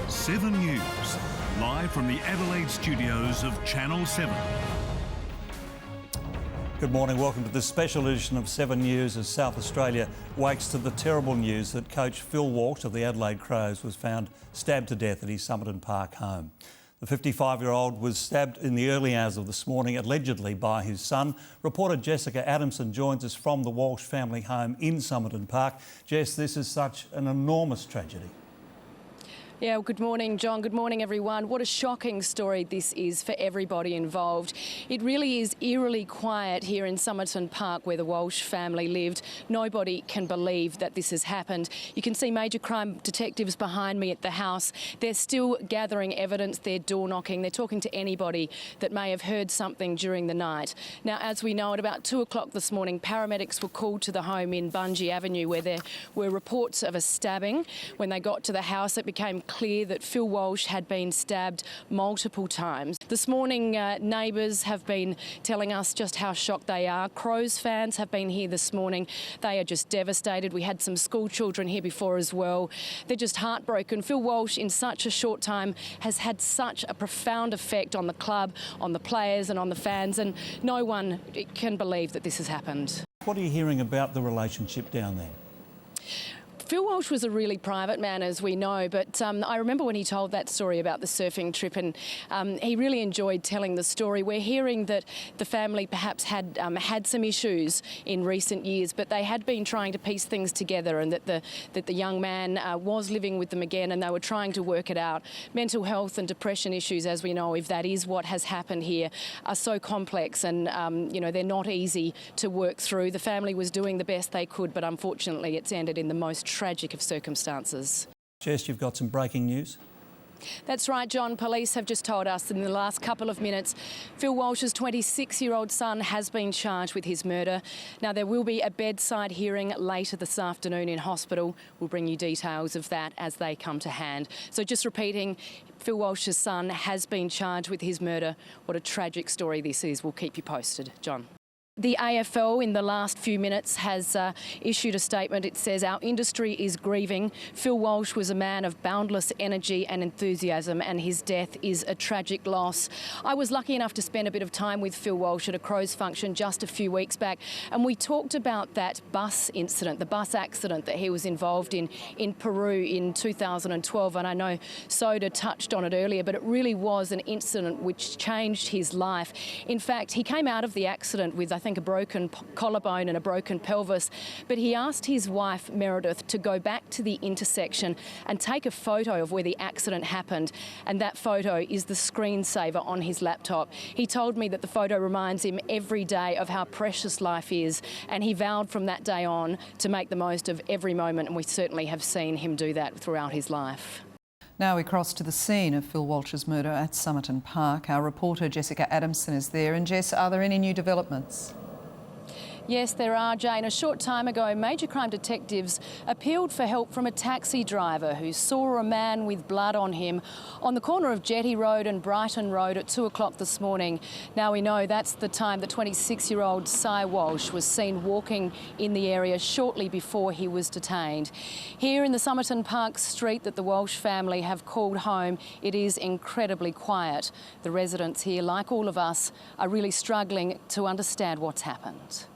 7 News, live from the Adelaide studios of Channel 7. Good morning, welcome to this special edition of 7 News as South Australia wakes to the terrible news that coach Phil Walsh of the Adelaide Crows was found stabbed to death at his Somerton Park home. The 55-year-old was stabbed in the early hours of this morning, allegedly by his son. Reporter Jessica Adamson joins us from the Walsh family home in Somerton Park. Jess, this is such an enormous tragedy. Yeah, well, good morning, John. Good morning, everyone. What a shocking story this is for everybody involved. It really is eerily quiet here in Somerton Park where the Walsh family lived. Nobody can believe that this has happened. You can see major crime detectives behind me at the house. They're still gathering evidence. They're door knocking. They're talking to anybody that may have heard something during the night. Now, as we know, at about 2 o'clock this morning, paramedics were called to the home in Bungie Avenue where there were reports of a stabbing. When they got to the house, it became clear that Phil Walsh had been stabbed multiple times. This morning, neighbours have been telling us just how shocked they are. Crows fans have been here this morning. They are just devastated. We had some school children here before as well. They're just heartbroken. Phil Walsh, in such a short time, has had such a profound effect on the club, on the players and on the fans, and no one can believe that this has happened. What are you hearing about the relationship down there? Phil Walsh was a really private man, as we know, but I remember when he told that story about the surfing trip, and he really enjoyed telling the story. We're hearing that the family perhaps had some issues in recent years, but they had been trying to piece things together, and that the young man was living with them again, and they were trying to work it out. Mental health and depression issues, as we know, if that is what has happened here, are so complex, and you know, they're not easy to work through. The family was doing the best they could, but unfortunately it's ended in the most tragic of circumstances. Jess, you've got some breaking news. That's right, John. Police have just told us in the last couple of minutes Phil Walsh's 26-year-old son has been charged with his murder. Now, there will be a bedside hearing later this afternoon in hospital. We'll bring you details of that as they come to hand. So just repeating, Phil Walsh's son has been charged with his murder. What a tragic story this is. We'll keep you posted. John. The AFL in the last few minutes has issued a statement. It says, "Our industry is grieving. Phil Walsh was a man of boundless energy and enthusiasm, and his death is a tragic loss." I was lucky enough to spend a bit of time with Phil Walsh at a Crows function just a few weeks back, and we talked about that bus incident, the bus accident that he was involved in Peru in 2012. And I know Soda touched on it earlier, but it really was an incident which changed his life. In fact, he came out of the accident with, I think, a broken collarbone and a broken pelvis, but he asked his wife Meredith to go back to the intersection and take a photo of where the accident happened, and that photo is the screensaver on his laptop. He told me that the photo reminds him every day of how precious life is, and he vowed from that day on to make the most of every moment, and we certainly have seen him do that throughout his life. Now we cross to the scene of Phil Walsh's murder at Somerton Park. Our reporter Jessica Adamson is there. And Jess, are there any new developments? Yes, there are, Jane. A short time ago, major crime detectives appealed for help from a taxi driver who saw a man with blood on him on the corner of Jetty Road and Brighton Road at 2 o'clock this morning. Now we know that's the time that 26-year-old Cy Walsh was seen walking in the area shortly before he was detained. Here in the Somerton Park street that the Walsh family have called home, it is incredibly quiet. The residents here, like all of us, are really struggling to understand what's happened.